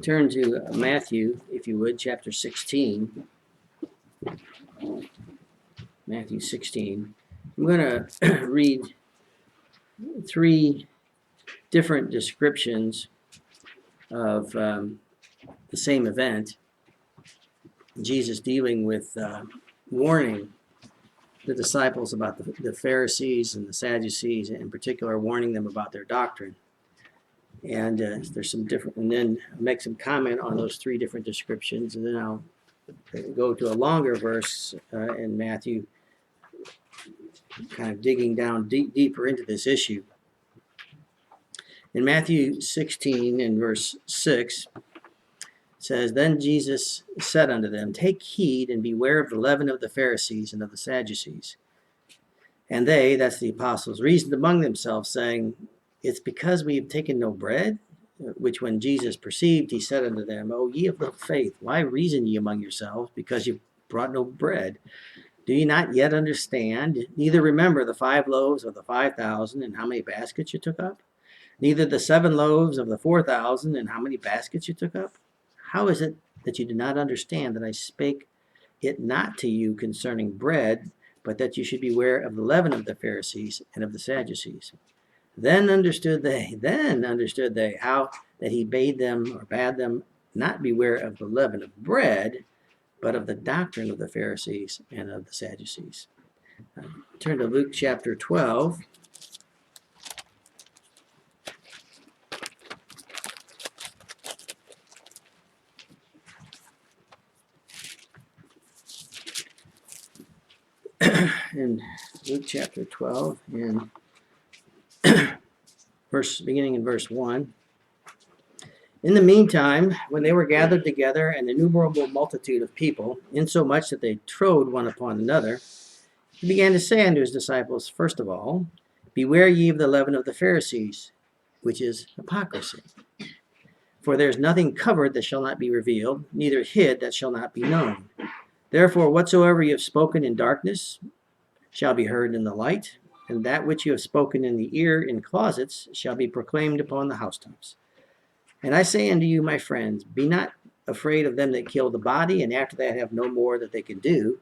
Turn to Matthew, if you would, chapter 16. Matthew 16. I'm going to read three different descriptions of the same event. Jesus dealing with warning the disciples about the Pharisees and the Sadducees, in particular, warning them about their doctrine. And there's some different, and then make some comment on those three different descriptions, and then I'll go to a longer verse in Matthew, kind of digging down deeper into this issue. In Matthew 16 and verse 6, it says, "Then Jesus said unto them, Take heed and beware of the leaven of the Pharisees and of the Sadducees. And they," that's the apostles, "reasoned among themselves, saying, It's because we have taken no bread. Which when Jesus perceived, he said unto them, O ye of little faith, why reason ye among yourselves, because ye brought no bread? Do ye not yet understand? Neither remember the 5 loaves of the 5,000, and how many baskets you took up? Neither the 7 loaves of the 4,000, and how many baskets you took up? How is it that you do not understand that I spake it not to you concerning bread, but that you should beware of the leaven of the Pharisees and of the Sadducees? Then understood they how that he bade them not beware of the leaven of bread, but of the doctrine of the Pharisees and of the Sadducees." Turn to Luke chapter 12. In Luke chapter 12, and beginning in verse 1. "In the meantime, when they were gathered together, an innumerable multitude of people, insomuch that they trode one upon another, he began to say unto his disciples, First of all, beware ye of the leaven of the Pharisees, which is hypocrisy. For there is nothing covered that shall not be revealed, neither hid that shall not be known. Therefore, whatsoever ye have spoken in darkness shall be heard in the light, and that which you have spoken in the ear in closets shall be proclaimed upon the housetops. And I say unto you, my friends, be not afraid of them that kill the body, and after that have no more that they can do.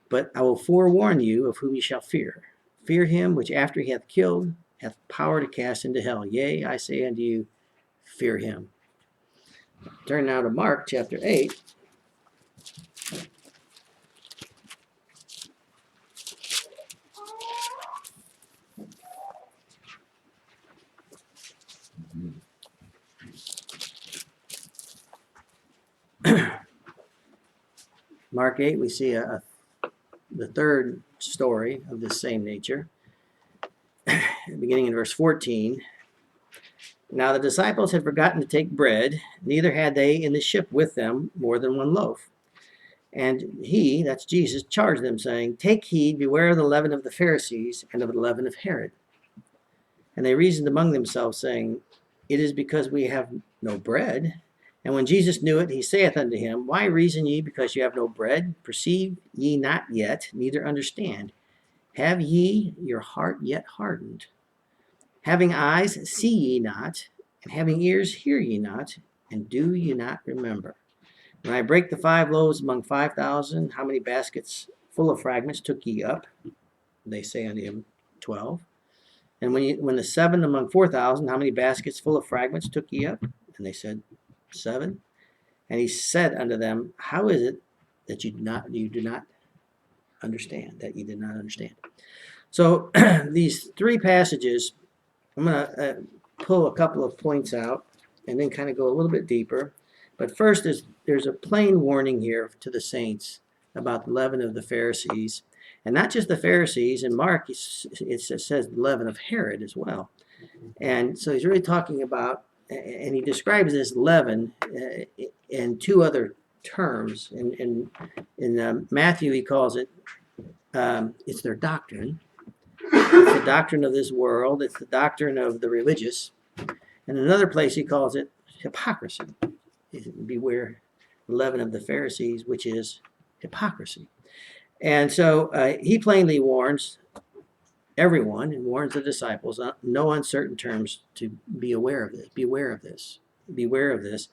But I will forewarn you of whom ye shall fear. Fear him which after he hath killed hath power to cast into hell. Yea, I say unto you, fear him." Turn now to Mark chapter 8. Mark 8, we see the third story of this same nature, beginning in verse 14. "Now the disciples had forgotten to take bread, neither had they in the ship with them more than 1 loaf. And he," that's Jesus, "charged them, saying, Take heed, beware of the leaven of the Pharisees and of the leaven of Herod. And they reasoned among themselves, saying, It is because we have no bread. And when Jesus knew it, he saith unto him, Why reason ye because you have no bread? Perceive ye not yet, neither understand? Have ye your heart yet hardened? Having eyes, see ye not, and having ears, hear ye not, and do ye not remember? When I break the 5 loaves among 5,000, how many baskets full of fragments took ye up? They say unto him, 12. And when the 7 among 4,000, how many baskets full of fragments took ye up? And they said, 7. And he said unto them, How is it that you do not understand? That you did not understand. So these 3 passages, I'm going to pull a couple of points out and then kind of go a little bit deeper. But first, there's a plain warning here to the saints about the leaven of the Pharisees. And not just the Pharisees. In Mark, it says the leaven of Herod as well. And so he's really talking about, and he describes this leaven in 2 other terms. In Matthew, he calls it, it's their doctrine. It's the doctrine of this world. It's the doctrine of the religious. And in another place, he calls it hypocrisy. Beware the leaven of the Pharisees, which is hypocrisy. And so he plainly warns everyone and warns the disciples in no uncertain terms to be aware of this. Beware of this. Beware of this.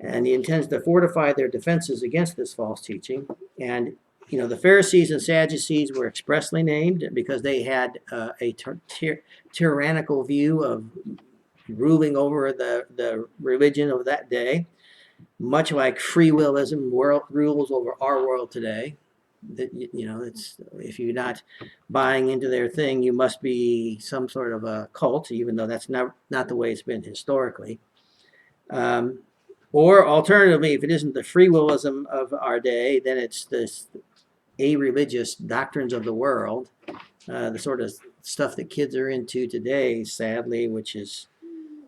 And he intends to fortify their defenses against this false teaching. And the Pharisees and Sadducees were expressly named because they had a tyrannical view of ruling over the religion of that day, much like free willism rules over our world today. That it's, if you're not buying into their thing, you must be some sort of a cult, even though that's not the way it's been historically. Or alternatively, if it isn't the free willism of our day, then it's this a-religious doctrines of the world, the sort of stuff that kids are into today, sadly, which is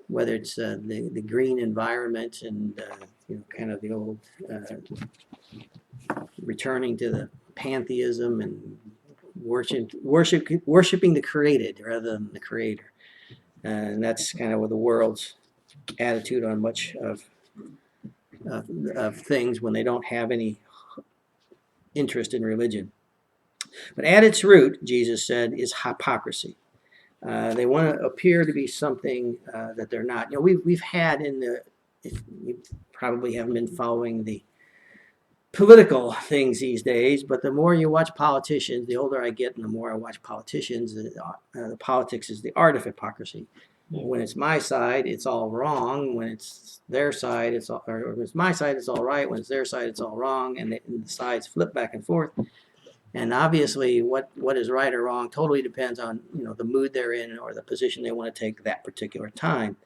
whether it's the green environment and kind of the old returning to the pantheism and worshiping the created rather than the creator. And that's kind of what the world's attitude on much of things when they don't have any interest in religion. But at its root, Jesus said, is hypocrisy. They want to appear to be something that they're not. We've had you probably haven't been following the political things these days, but the more you watch politicians, the older I get and the more I watch politicians, the politics is the art of hypocrisy. When it's my side, it's all wrong. When it's their side, or when it's my side, it's all right. When it's their side, it's all wrong. And the sides flip back and forth. And obviously, what is right or wrong totally depends on the mood they're in or the position they want to take that particular time.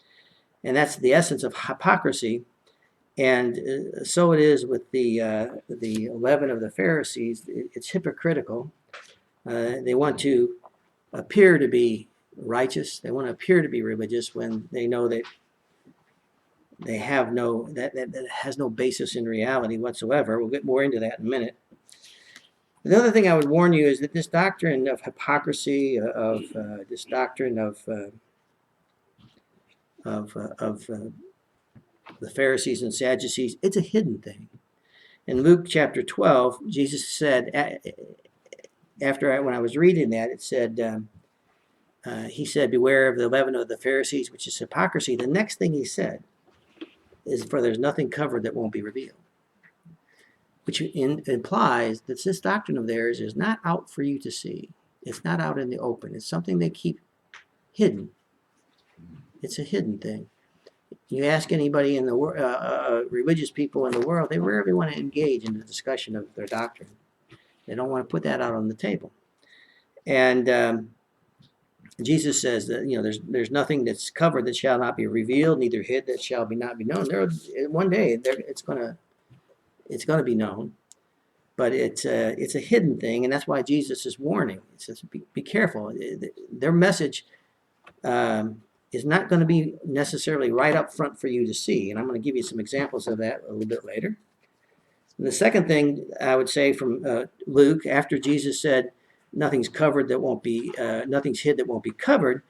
And that's the essence of hypocrisy. And so it is with the leaven of the Pharisees. It's hypocritical. They want to appear to be righteous. They want to appear to be religious when they know that they have that has no basis in reality whatsoever. We'll get more into that in a minute. The other thing I would warn you is that this doctrine of hypocrisy, this doctrine of the Pharisees and Sadducees, it's a hidden thing. In Luke chapter 12, Jesus said, when I was reading that, it said, he said, beware of the leaven of the Pharisees, which is hypocrisy. The next thing he said is, for there's nothing covered that won't be revealed. Which implies that this doctrine of theirs is not out for you to see. It's not out in the open. It's something they keep hidden. It's a hidden thing. You ask anybody in the religious people in the world, they rarely want to engage in the discussion of their doctrine. They don't want to put that out on the table. And Jesus says that there's nothing that's covered that shall not be revealed, neither hid that shall not be known. One day it's going to be known, but it's a hidden thing, and that's why Jesus is warning. He says, be careful. Their message is not going to be necessarily right up front for you to see, and I'm going to give you some examples of that a little bit later. And the second thing I would say from Luke, after Jesus said, nothing's covered that won't be, nothing's hid that won't be covered,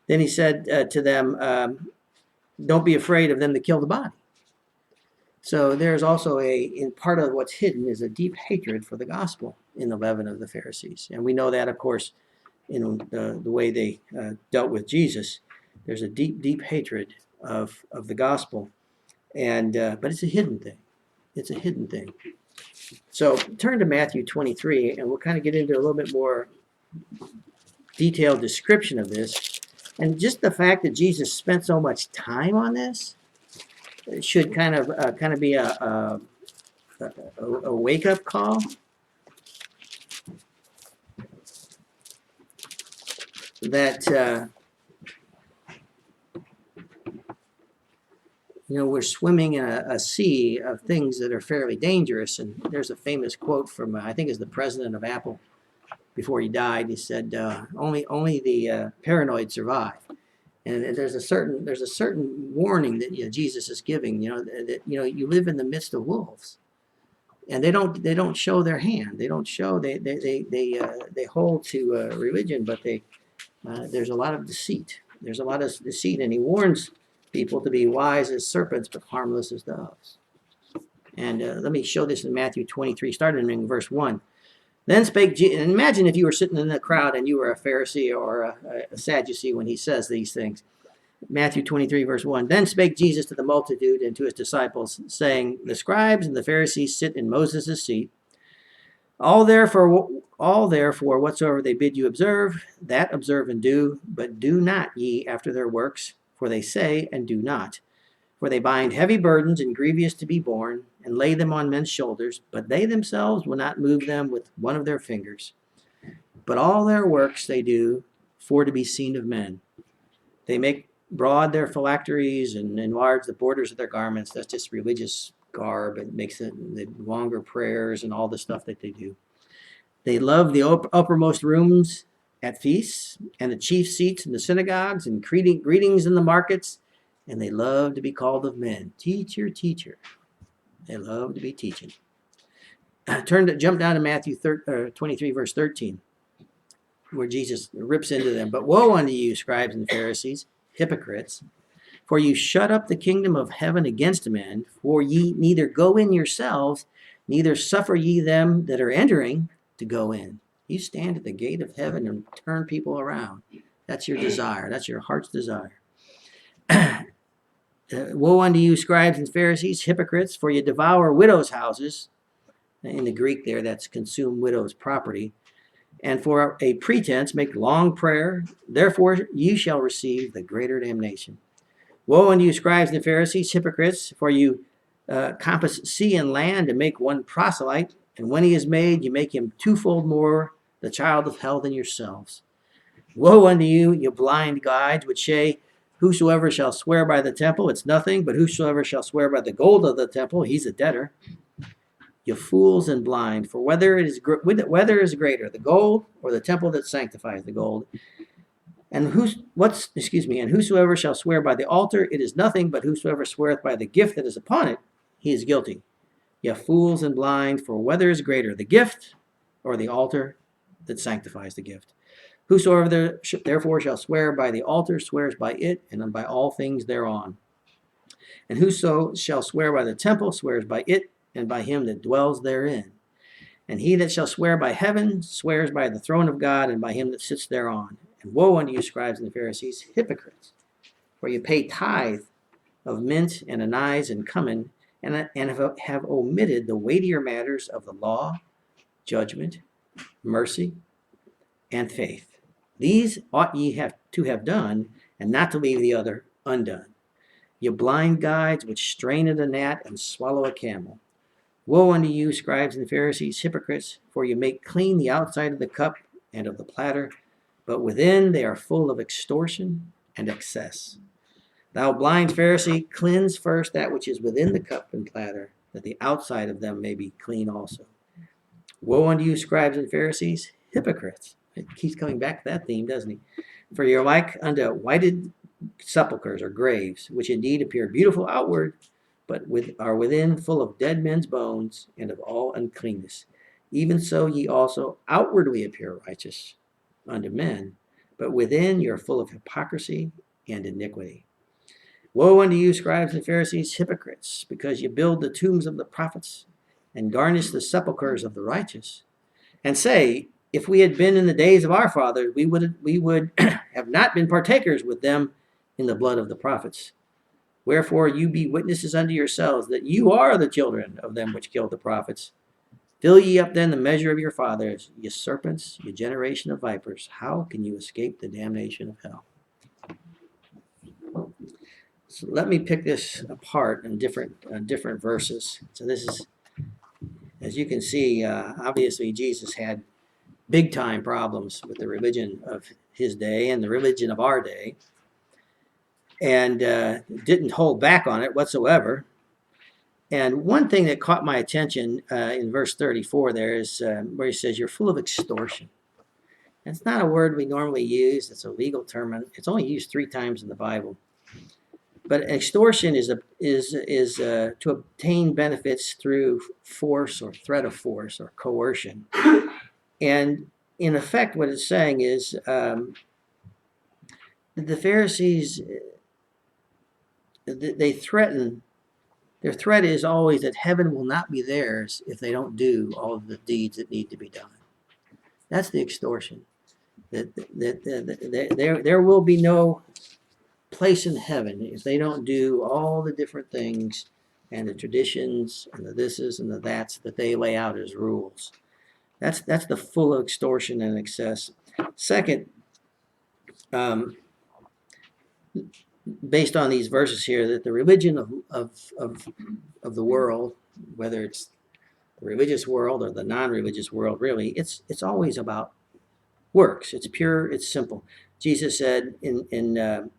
then he said to them, don't be afraid of them to kill the body. So there's also in part of what's hidden is a deep hatred for the gospel in the leaven of the Pharisees. And we know that, of course, in the way they dealt with Jesus. There's a deep, deep hatred of the gospel. And but it's a hidden thing. It's a hidden thing. So turn to Matthew 23, and we'll kind of get into a little bit more detailed description of this. And just the fact that Jesus spent so much time on this, it should kind of be a wake-up call. That we're swimming in a sea of things that are fairly dangerous. And there's a famous quote from I think it's the president of Apple before he died. He said, "Only the paranoid survive." And there's a certain warning that Jesus is giving. That you live in the midst of wolves, and they don't show their hand. They don't show they hold to religion, but there's a lot of deceit. There's a lot of deceit, and he warns people to be wise as serpents but harmless as doves. And let me show this in Matthew 23, starting in verse 1. Then spake Jesus, and imagine if you were sitting in the crowd and you were a Pharisee or a Sadducee when he says these things. Matthew 23, verse 1. Then spake Jesus to the multitude and to his disciples, saying, the scribes and the Pharisees sit in Moses' seat. All therefore whatsoever they bid you observe, that observe and do, but do not ye after their works, for they say and do not. For they bind heavy burdens and grievous to be borne, and lay them on men's shoulders, but they themselves will not move them with one of their fingers. But all their works they do for to be seen of men. They make broad their phylacteries and enlarge the borders of their garments. That's just religious garb. It makes it the longer prayers and all the stuff that they do. They love the uppermost rooms at feasts and the chief seats in the synagogues and greetings in the markets. And they love to be called of men. Teacher, teacher. They love to be teaching. Jump down to Matthew 23, verse 13, where Jesus rips into them. But woe unto you, scribes and Pharisees, hypocrites, for you shut up the kingdom of heaven against men, for ye neither go in yourselves, neither suffer ye them that are entering to go in. You stand at the gate of heaven and turn people around. That's your desire. That's your heart's desire. Woe unto you, scribes and Pharisees, hypocrites, for you devour widows' houses. In the Greek there, that's consume widows' property. And for a pretense make long prayer. Therefore you shall receive the greater damnation. Woe unto you, scribes and Pharisees, hypocrites, for you compass sea and land to make one proselyte. And when he is made, you make him twofold more the child of hell than yourselves. Woe unto you, you blind guides, which say, whosoever shall swear by the temple, it's nothing, but whosoever shall swear by the gold of the temple, he's a debtor. You fools and blind, for whether is greater, the gold or the temple that sanctifies the gold? And whosoever shall swear by the altar, it is nothing, but whosoever sweareth by the gift that is upon it, he is guilty. You fools and blind, for whether is greater, the gift or the altar that sanctifies the gift? Whosoever therefore shall swear by the altar swears by it and by all things thereon. And whoso shall swear by the temple swears by it and by him that dwells therein. And he that shall swear by heaven swears by the throne of God and by him that sits thereon. And woe unto you, scribes and Pharisees, hypocrites, for you pay tithe of mint and anise and cumin, and have omitted the weightier matters of the law, judgment, mercy, and faith. These ought ye to have done, and not to leave the other undone. You blind guides, which strain at a gnat and swallow a camel. Woe unto you, scribes and Pharisees, hypocrites, for you make clean the outside of the cup and of the platter, but within they are full of extortion and excess. Thou blind Pharisee, cleanse first that which is within the cup and platter, that the outside of them may be clean also. Woe unto you, scribes and Pharisees, hypocrites. It keeps coming back to that theme, doesn't he? For you're like unto whited sepulchres or graves, which indeed appear beautiful outward, but are within full of dead men's bones and of all uncleanness. Even so ye also outwardly appear righteous unto men, but within you're full of hypocrisy and iniquity. Woe unto you, scribes and Pharisees, hypocrites, because you build the tombs of the prophets and garnish the sepulchres of the righteous, and say, if we had been in the days of our fathers, we would have not been partakers with them in the blood of the prophets. Wherefore you be witnesses unto yourselves that you are the children of them which killed the prophets. Fill ye up then the measure of your fathers, ye serpents, ye generation of vipers. How can you escape the damnation of hell? So let me pick this apart in different verses. So this is, as you can see, obviously Jesus had big time problems with the religion of his day and the religion of our day, and didn't hold back on it whatsoever. And one thing that caught my attention in verse 34 there is where he says, you're full of extortion. That's not a word we normally use. It's a legal term. It's only used 3 times in the Bible. But extortion is to obtain benefits through force or threat of force or coercion. And in effect, what it's saying is the Pharisees, they threaten. Their threat is always that heaven will not be theirs if they don't do all of the deeds that need to be done. That's the extortion. There will be no place in heaven if they don't do all the different things and the traditions and the thises and the that's that they lay out as rules. That's the full extortion and excess. Second, based on these verses here, that the religion of the world, whether it's the religious world or the non-religious world, really, it's always about works. It's pure. It's simple. Jesus said that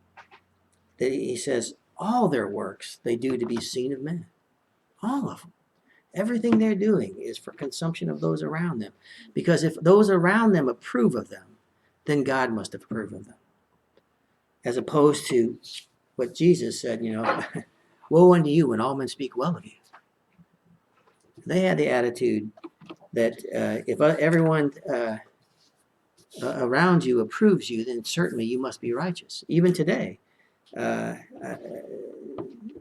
he says all their works they do to be seen of men. All of them. Everything they're doing is for consumption of those around them. Because if those around them approve of them, then God must approve of them. As opposed to what Jesus said, woe unto you when all men speak well of you. They had the attitude that if everyone around you approves you, then certainly you must be righteous. Even today,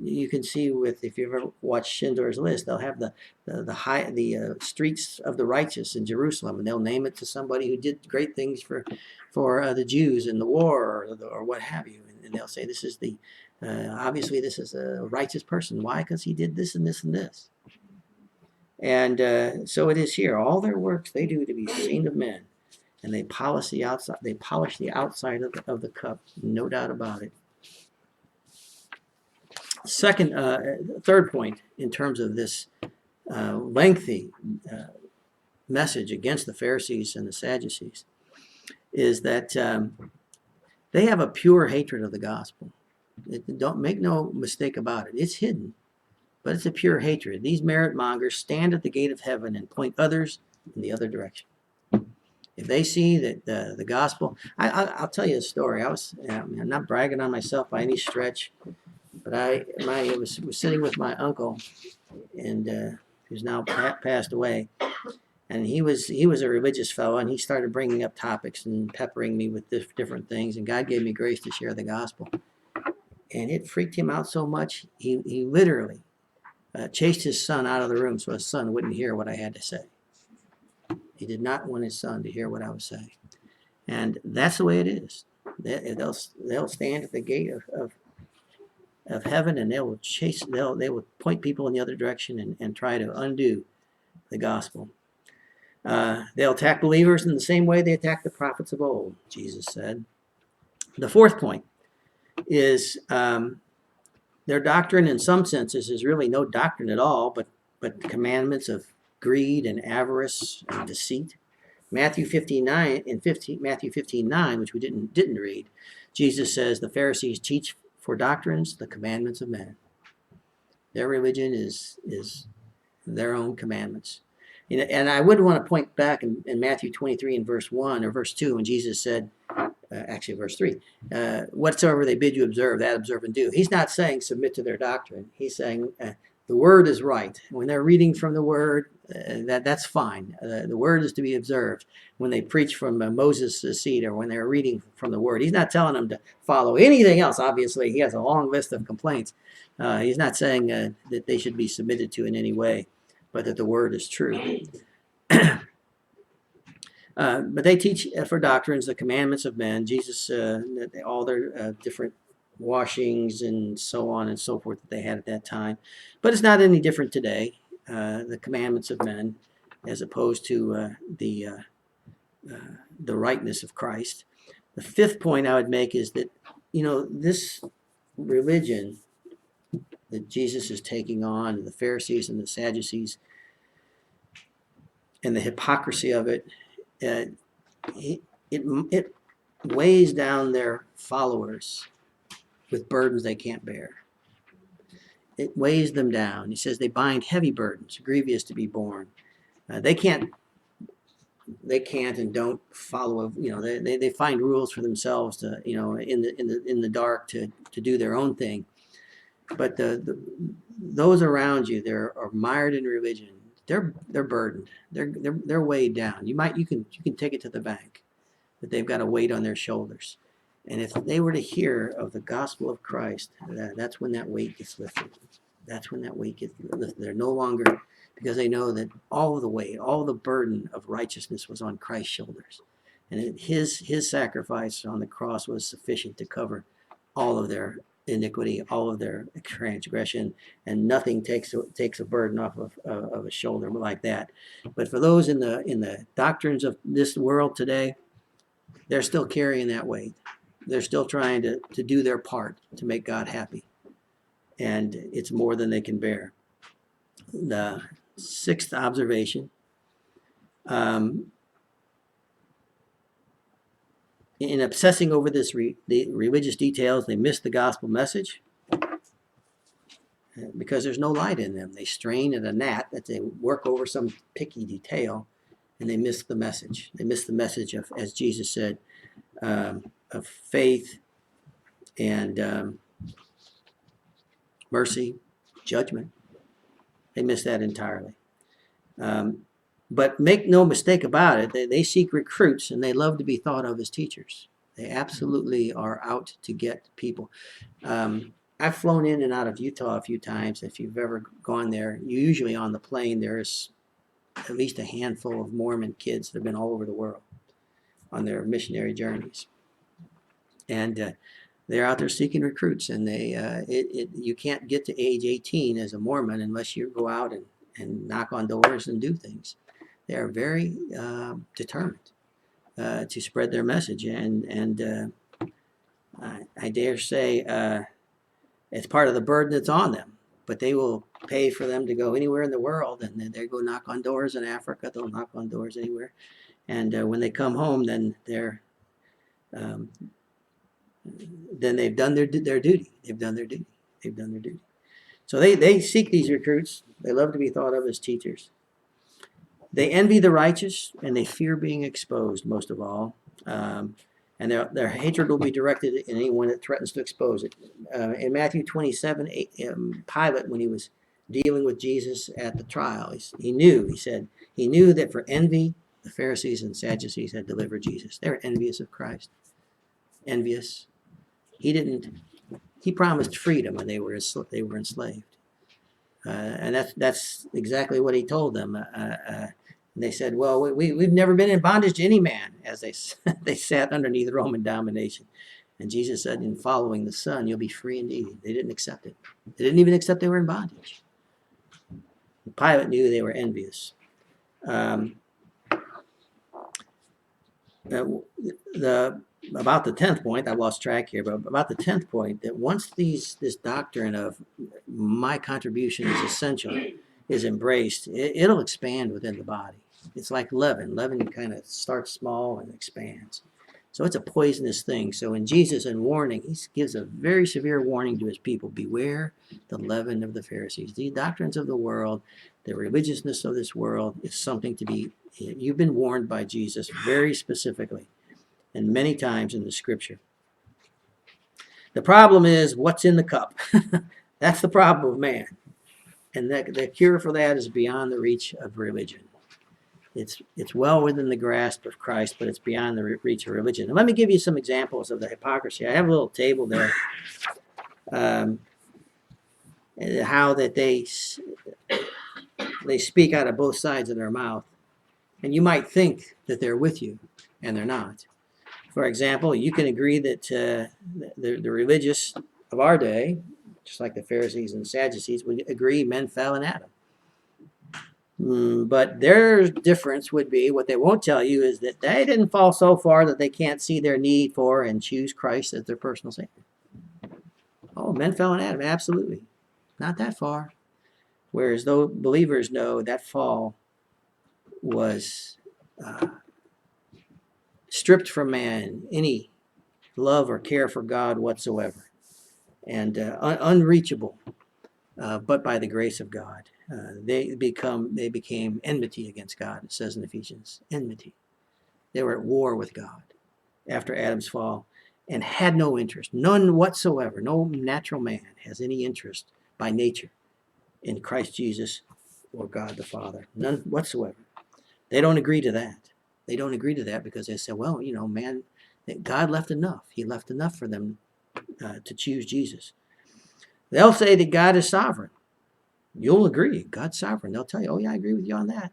you can see if you ever watch Schindler's List, they'll have the streets of the righteous in Jerusalem, and they'll name it to somebody who did great things for the Jews in the war or what have you, and they'll say this is obviously this is a righteous person. Why? Because he did this and this and this. And so it is here. All their works they do to be seen of men, and they polish the outside. They polish the outside of the cup, no doubt about it. Third point in terms of this lengthy message against the Pharisees and the Sadducees is that they have a pure hatred of the gospel. Don't make no mistake about it. It's hidden, but it's a pure hatred. These merit mongers stand at the gate of heaven and point others in the other direction. If they see that the gospel, I'll tell you a story. I'm not bragging on myself by any stretch. But I was sitting with my uncle, and who's now passed away, and he was a religious fellow, and he started bringing up topics and peppering me with different things, and God gave me grace to share the gospel, and it freaked him out so much he literally chased his son out of the room so his son wouldn't hear what I had to say. He did not want his son to hear what I was saying, and that's the way it is. They'll stand at the gate of heaven, and they will point people in the other direction and try to undo the gospel. They'll attack believers in the same way they attacked the prophets of old, Jesus said. The fourth point is their doctrine in some senses is really no doctrine at all, but commandments of greed and avarice and deceit. Matthew 15:9, which we didn't read, Jesus says the Pharisees teach for doctrines the commandments of men. Their religion is their own commandments. And I would want to point back in Matthew 23 and verse 1 or verse 2 when Jesus said, actually verse 3, whatsoever they bid you observe, that observe and do. He's not saying submit to their doctrine. He's saying the word is right. When they're reading from the word, that's fine. The word is to be observed. When they preach from Moses' seat or when they're reading from the word, he's not telling them to follow anything else. Obviously, he has a long list of complaints. He's not saying that they should be submitted to in any way, but that the word is true. But they teach for doctrines the commandments of men. Jesus, all their different washings and so on and so forth that they had at that time. But it's not any different today, the commandments of men, as opposed to the rightness of Christ. The fifth point I would make is that, this religion that Jesus is taking on, the Pharisees and the Sadducees, and the hypocrisy of it, it weighs down their followers with burdens they can't bear. It weighs them down. He says they bind heavy burdens, grievous to be borne. They can't and don't follow. They find rules for themselves to, in the dark to do their own thing. But those around you, are mired in religion. They're burdened. They're weighed down. You can take it to the bank, but they've got a weight on their shoulders. And if they were to hear of the gospel of Christ, that's when that weight gets lifted. That's when that weight gets lifted. They're no longer, because they know that all of the weight, all the burden of righteousness was on Christ's shoulders. And his sacrifice on the cross was sufficient to cover all of their iniquity, all of their transgression, and nothing takes a burden off of a shoulder like that. But for those in the doctrines of this world today, they're still carrying that weight. They're still trying to do their part to make God happy. And it's more than they can bear. The sixth observation, in obsessing over the religious details, they miss the gospel message because there's no light in them. They strain at a gnat that they work over some picky detail, and they miss the message. They miss the message of, as Jesus said, of faith and mercy, judgment. They miss that entirely. But make no mistake about it, they seek recruits and they love to be thought of as teachers. They absolutely are out to get people. I've flown in and out of Utah a few times. If you've ever gone there, usually on the plane there's at least a handful of Mormon kids that have been all over the world on their missionary journeys. And they're out there seeking recruits, and you can't get to age 18 as a Mormon unless you go out and knock on doors and do things. They are very determined to spread their message, and I dare say it's part of the burden that's on them. But they will pay for them to go anywhere in the world, and they go knock on doors in Africa. They'll knock on doors anywhere, and when they come home, then they've done their duty. They've done their duty. So they seek these recruits. They love to be thought of as teachers. They envy the righteous, and they fear being exposed most of all. And their hatred will be directed at anyone that threatens to expose it. In Matthew 27, Pilate, when he was dealing with Jesus at the trial, he knew that for envy, the Pharisees and Sadducees had delivered Jesus. They were envious of Christ. Envious. He promised freedom when they were enslaved. And that's exactly what he told them. They said, well, we've never been in bondage to any man, as they sat underneath Roman domination. And Jesus said, in following the Son, you'll be free indeed. They didn't accept it. They didn't even accept they were in bondage. Pilate knew they were envious. About the 10th point, I lost track here, but about the 10th point, that once this doctrine of my contribution is essential is embraced, it'll expand within the body. It's like leaven. Leaven kind of starts small and expands. So it's a poisonous thing. So in Jesus, in warning, he gives a very severe warning to his people. Beware the leaven of the Pharisees. The doctrines of the world, the religiousness of this world is something to be, you've been warned by Jesus very specifically and many times in the scripture. The problem is what's in the cup. That's the problem of man. And the cure for that is beyond the reach of religion. It's well within the grasp of Christ, but it's beyond the reach of religion. And let me give you some examples of the hypocrisy. I have a little table there. How that they speak out of both sides of their mouth. And you might think that they're with you, and they're not. For example, you can agree that the religious of our day, just like the Pharisees and Sadducees, would agree men fell in Adam. But their difference would be, what they won't tell you is that they didn't fall so far that they can't see their need for and choose Christ as their personal Savior. Oh, men fell in Adam, absolutely. Not that far. Whereas though believers know that fall was stripped from man any love or care for God whatsoever, and unreachable, but by the grace of God. They became enmity against God, it says in Ephesians. Enmity. They were at war with God after Adam's fall and had no interest, none whatsoever. No natural man has any interest by nature in Christ Jesus or God the Father. None whatsoever. They don't agree to that. They don't agree to that because they say, well, man, God left enough. He left enough for them to choose Jesus. They'll say that God is sovereign. You'll agree, God's sovereign. They'll tell you, oh yeah, I agree with you on that.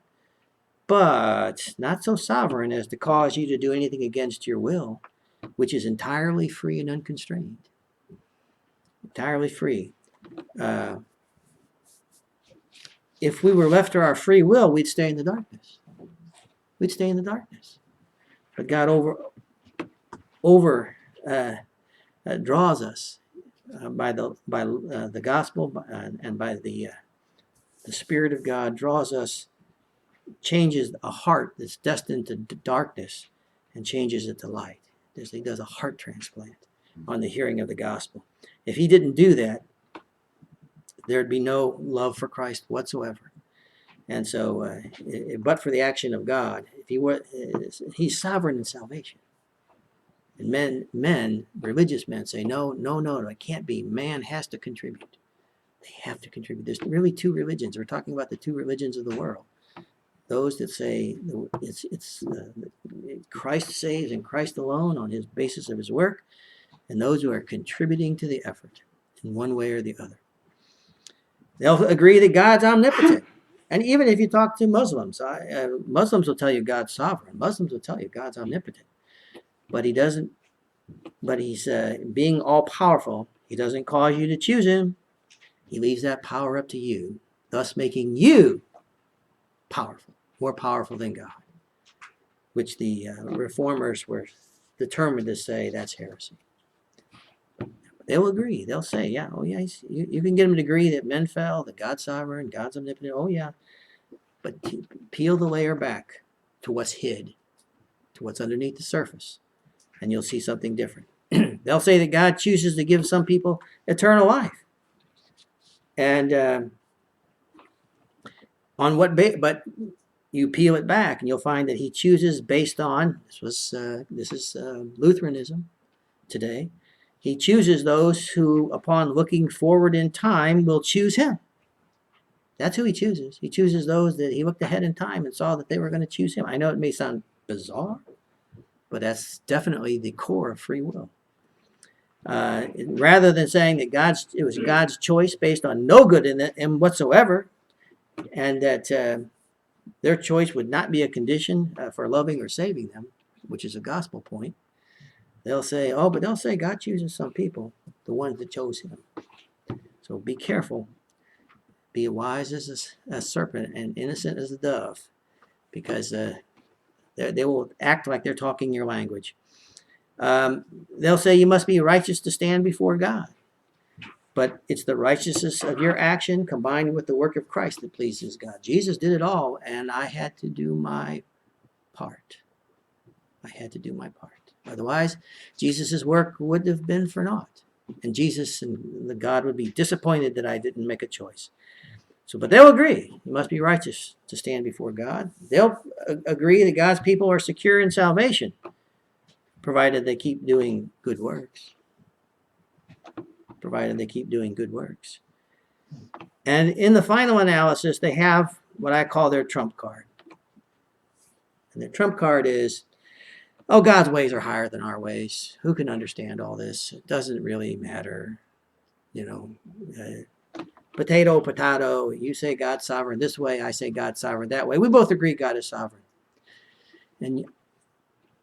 But not so sovereign as to cause you to do anything against your will, which is entirely free and unconstrained. Entirely free. If we were left to our free will, we'd stay in the darkness. We'd stay in the darkness. But God draws us by the gospel and by the Spirit of God draws us, changes a heart that's destined to darkness and changes it to light. He does a heart transplant on the hearing of the gospel. If he didn't do that, there'd be no love for Christ whatsoever. And so, but for the action of God, he's sovereign in salvation. And religious men say, no, it can't be. Man has to contribute. They have to contribute. There's really two religions. We're talking about the two religions of the world. Those that say Christ saves and Christ alone on his basis of his work, and those who are contributing to the effort in one way or the other. They'll agree that God's omnipotent. And even if you talk to Muslims, Muslims will tell you God's sovereign. Muslims will tell you God's omnipotent. But he doesn't. But he's being all powerful. He doesn't cause you to choose him. He leaves that power up to you, thus making you powerful, more powerful than God, which the reformers were determined to say that's heresy. They'll agree. They'll say, yeah, oh yeah, you can get them to agree that men fell, that God's sovereign, God's omnipotent, oh yeah. But peel the layer back to what's hid, to what's underneath the surface, and you'll see something different. They'll say that God chooses to give some people eternal life. And on what but you peel it back and you'll find that he chooses based on, this is Lutheranism today. He chooses those who, upon looking forward in time, will choose him. That's who he chooses. He chooses those that he looked ahead in time and saw that they were going to choose him. I know it may sound bizarre, but that's definitely the core of free will. Rather than saying that it was God's choice based on no good in it and whatsoever, and that their choice would not be a condition for loving or saving them, which is a gospel point. They'll say, God chooses some people, the ones that chose him. So be careful. Be wise as a serpent and innocent as a dove, because they will act like they're talking your language. They'll say you must be righteous to stand before God. But it's the righteousness of your action combined with the work of Christ that pleases God. Jesus did it all, and I had to do my part. I had to do my part. Otherwise, Jesus' work would have been for naught. And Jesus and the God would be disappointed that I didn't make a choice. But they'll agree. You must be righteous to stand before God. They'll agree that God's people are secure in salvation, provided they keep doing good works. And in the final analysis, they have what I call their trump card. And their trump card is, oh, God's ways are higher than our ways. Who can understand all this? It doesn't really matter. Potato. You say God's sovereign this way. I say God's sovereign that way. We both agree God is sovereign. And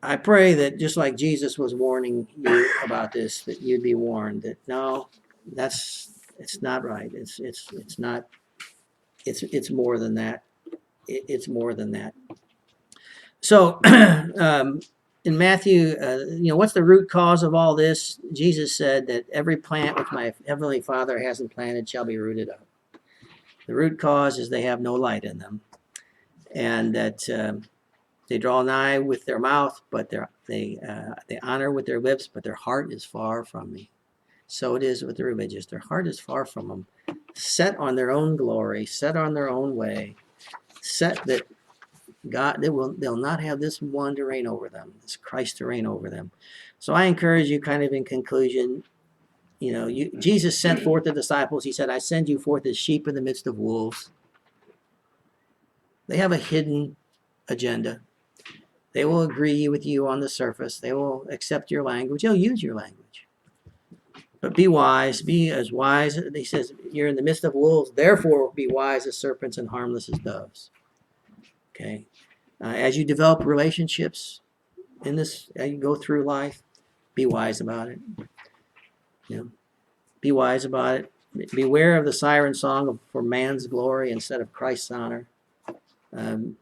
I pray that just like Jesus was warning you about this, that you'd be warned that no, it's not right. It's not. It's more than that. It's more than that. So in Matthew, what's the root cause of all this? Jesus said that every plant which my heavenly Father hasn't planted shall be rooted up. The root cause is they have no light in them, and that they draw nigh with their mouth, but they honor with their lips, but their heart is far from me. So it is with the religious. Their heart is far from them, set on their own glory, set on their own way, set that God, they'll not have this one to reign over them, this Christ to reign over them. So I encourage you, kind of in conclusion, Jesus sent forth the disciples. He said, I send you forth as sheep in the midst of wolves. They have a hidden agenda. They will agree with you on the surface. They will accept your language. They'll use your language. But be wise, be as wise. He says, you're in the midst of wolves, therefore be wise as serpents and harmless as doves. Okay. As you develop relationships in this, as you go through life, be wise about it. You know, be wise about it. Beware of the siren song for man's glory instead of Christ's honor.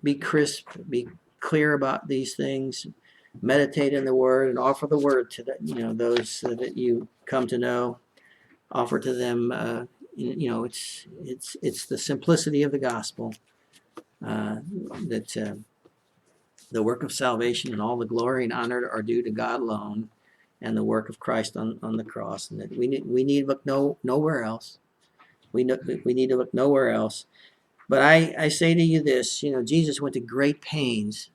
Be crisp, be clear about these things. Meditate in the Word and offer the Word to those that you come to know. Offer to them. It's the simplicity of the gospel that the work of salvation and all the glory and honor are due to God alone, and the work of Christ on the cross, and that we need to look nowhere else. We need to look nowhere else. But I say to you this, Jesus went to great pains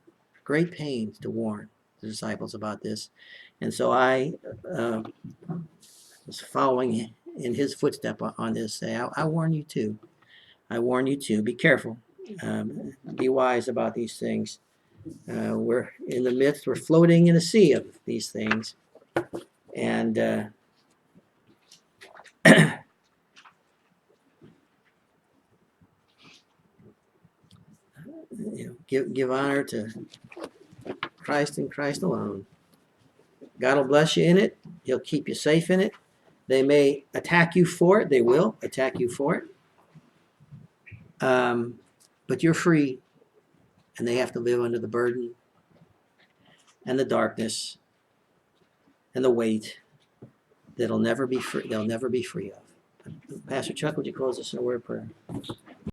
to warn the disciples about this. And so I was following in his footstep on this. I warn you too. I warn you too. Be careful. Be wise about these things. We're in the midst, we're floating in a sea of these things. And give honor to Christ and Christ alone. God will bless you in it. He'll keep you safe in it. They may attack you for it. They will attack you for it. But you're free, and they have to live under the burden and the darkness and the weight that'll never be free. They'll never be free of. Pastor Chuck, would you close us in a word of prayer?